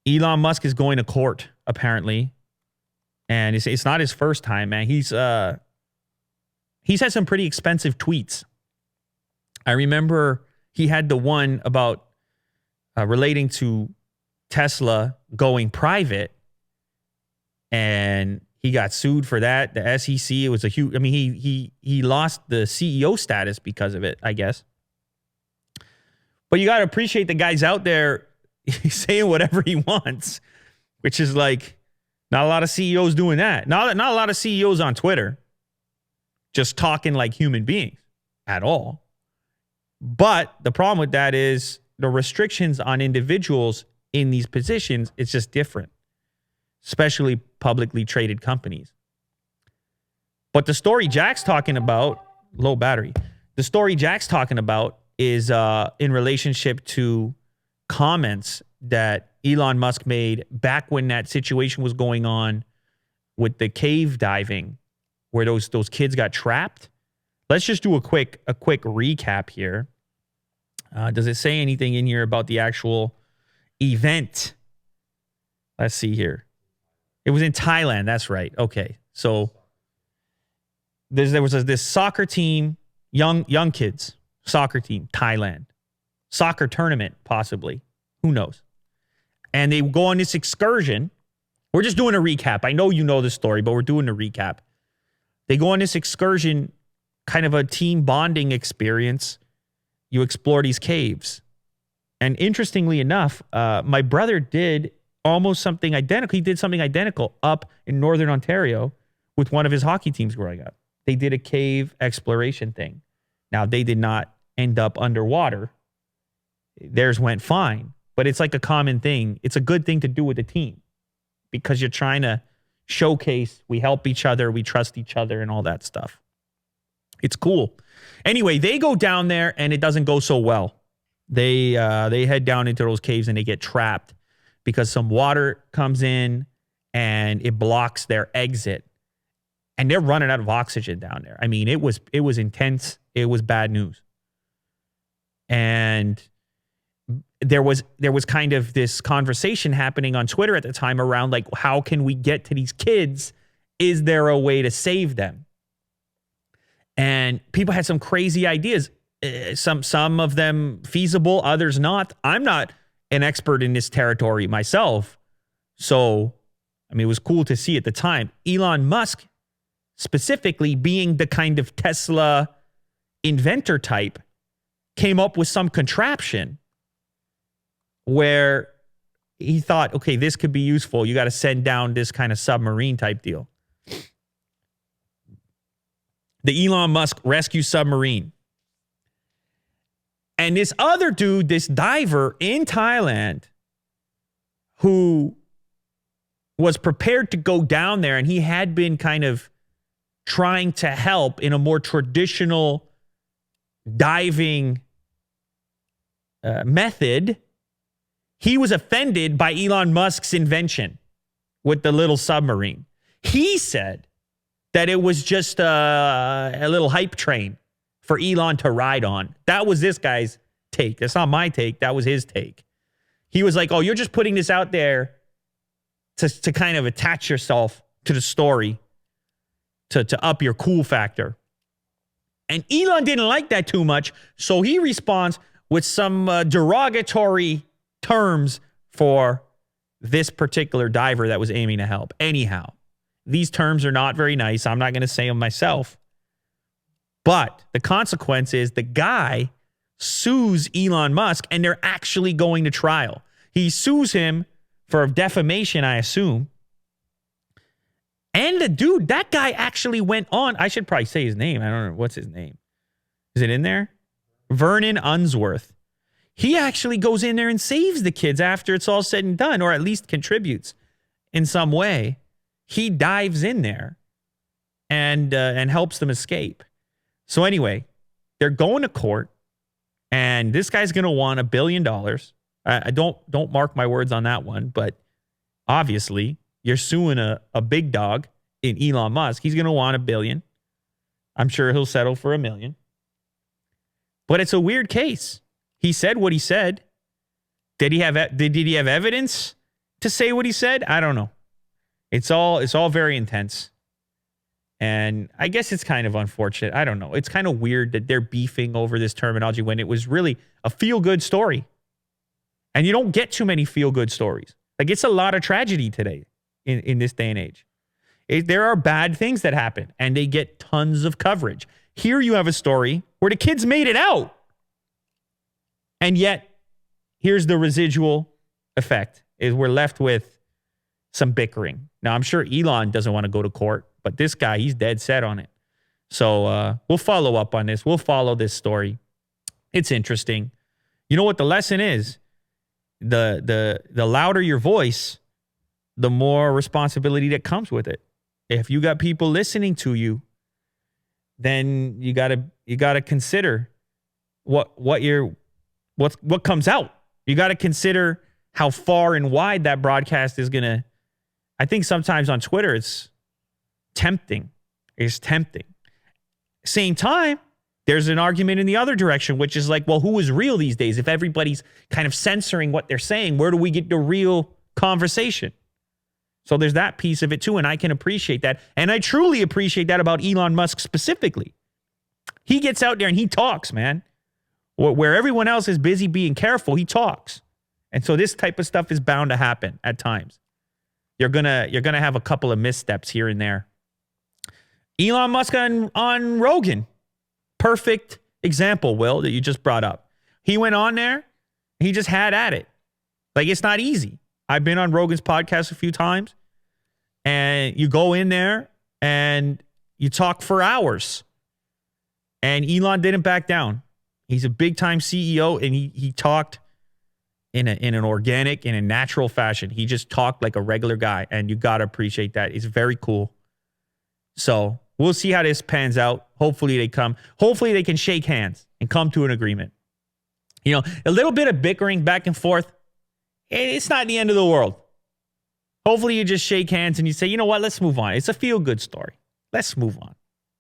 Elon Musk is going to court, apparently. And it's not his first time, man. He's had some pretty expensive tweets. I remember he had the one about relating to Tesla going private, and he got sued for that. The SEC, it was a huge. I mean, he lost the CEO status because of it, I guess. But you got to appreciate the guy's out there saying whatever he wants, which is like not a lot of CEOs doing that. Not a lot of CEOs on Twitter just talking like human beings at all. But the problem with that is the restrictions on individuals in these positions, it's just different, especially publicly traded companies. But the story Jack's talking about, low battery, the story Jack's talking about is in relationship to comments that Elon Musk made back when that situation was going on with the cave diving where those kids got trapped. Let's just do a quick recap here. Does it say anything in here about the actual event? Let's see here. It was in Thailand. That's right. Okay. So there was this soccer team, young kids, soccer team, Thailand. Soccer tournament, possibly. Who knows? And they go on this excursion. We're just doing a recap. I know you know the story, but we're doing a recap. They go on this excursion, kind of a team bonding experience. You explore these caves. And interestingly enough, my brother did almost something identical. He did something identical up in Northern Ontario with one of his hockey teams growing up. They did a cave exploration thing. Now, they did not end up underwater. Theirs went fine. But it's like a common thing. It's a good thing to do with a team because you're trying to showcase we help each other, we trust each other, and all that stuff. It's cool. Anyway, they go down there and it doesn't go so well. They head down into those caves and they get trapped because some water comes in and it blocks their exit. And they're running out of oxygen down there. I mean, it was intense. It was bad news. And there was kind of this conversation happening on Twitter at the time around like, how can we get to these kids? Is there a way to save them? And people had some crazy ideas. Some of them feasible, others not. I'm not an expert in this territory myself. So, I mean, it was cool to see at the time. Elon Musk, specifically being the kind of Tesla inventor type, came up with some contraption where he thought, okay, this could be useful. You got to send down this kind of submarine type deal. The Elon Musk rescue submarine. And this other dude, this diver in Thailand, who was prepared to go down there, and he had been kind of trying to help in a more traditional diving method, he was offended by Elon Musk's invention with the little submarine. He said that it was just a little hype train for Elon to ride on. That was this guy's take. That's not my take. That was his take. He was like, oh, you're just putting this out there to kind of attach yourself to the story, to up your cool factor. And Elon didn't like that too much, so he responds with some derogatory terms for this particular diver that was aiming to help. Anyhow, these terms are not very nice. I'm not going to say them myself. But the consequence is the guy sues Elon Musk, and they're actually going to trial. He sues him for defamation, I assume. And the dude, that guy actually went on. I should probably say his name. I don't know. What's his name? Is it in there? Vernon Unsworth. He actually goes in there and saves the kids after it's all said and done, or at least contributes in some way. He dives in there and helps them escape. So anyway, they're going to court, and this guy's going to want $1 billion. I don't mark my words on that one, but obviously you're suing a big dog in Elon Musk. He's going to want $1 billion. I'm sure he'll settle for $1 million. But it's a weird case. He said what he said. Did he have evidence to say what he said? I don't know. It's all very intense. And I guess it's kind of unfortunate. I don't know. It's kind of weird that they're beefing over this terminology when it was really a feel-good story. And you don't get too many feel-good stories. Like, it's a lot of tragedy today in this day and age. There are bad things that happen, and they get tons of coverage. Here you have a story where the kids made it out. And yet, here's the residual effect, is we're left with some bickering. Now, I'm sure Elon doesn't want to go to court, but this guy, he's dead set on it. So we'll follow up on this. We'll follow this story. It's interesting. You know what the lesson is? The louder your voice, the more responsibility that comes with it. If you got people listening to you, then you gotta consider what comes out. You got to consider how far and wide that broadcast is gonna. I think sometimes on Twitter it's tempting. It's tempting. Same time, there's an argument in the other direction, which is like, well, who is real these days? If everybody's kind of censoring what they're saying, where do we get the real conversation? So there's that piece of it too, and I can appreciate that. And I truly appreciate that about Elon Musk specifically. He gets out there and he talks, man. Where everyone else is busy being careful, he talks. And so this type of stuff is bound to happen at times. You're gonna have a couple of missteps here and there. Elon Musk on Rogan. Perfect example, Will, that you just brought up. He went on there, he just had at it. Like, it's not easy. I've been on Rogan's podcast a few times, and you go in there and you talk for hours. And Elon didn't back down. He's a big-time CEO, and he talked in an organic, in a natural fashion. He just talked like a regular guy, and you got to appreciate that. It's very cool. So we'll see how this pans out. Hopefully they can shake hands and come to an agreement. You know, a little bit of bickering back and forth, it's not the end of the world. Hopefully you just shake hands and you say, you know what, let's move on. It's a feel-good story. Let's move on.